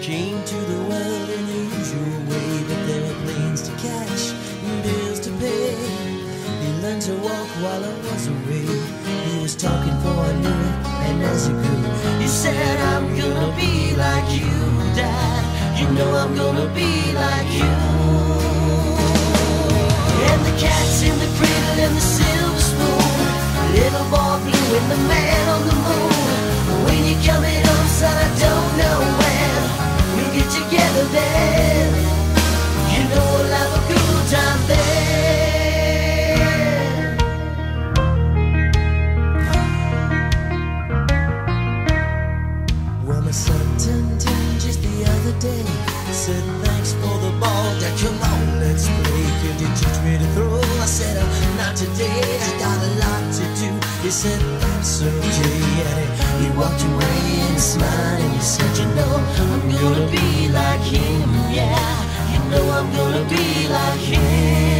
came to the world in the usual way, but there were planes to catch and bills to pay. He learned to walk while I was away. He was talking before I knew it, and as he grew, he said, I'm gonna be like you, Dad. You know I'm gonna be like you. And the cat's in the cradle and the silver spoon, little boy blue and the man on the moon. When you're coming home, son, I don't know when we'll get together then. You know we'll have a good time then. Well, my son turned 10 just the other day. Said thanks for the ball, Dad, come on, let's play. Could you teach me to throw? I said, not today, I got a lot to do. He said, that's okay, and he walked away and smiled and he said, you know, I'm gonna be like him, yeah. You know I'm gonna be like him.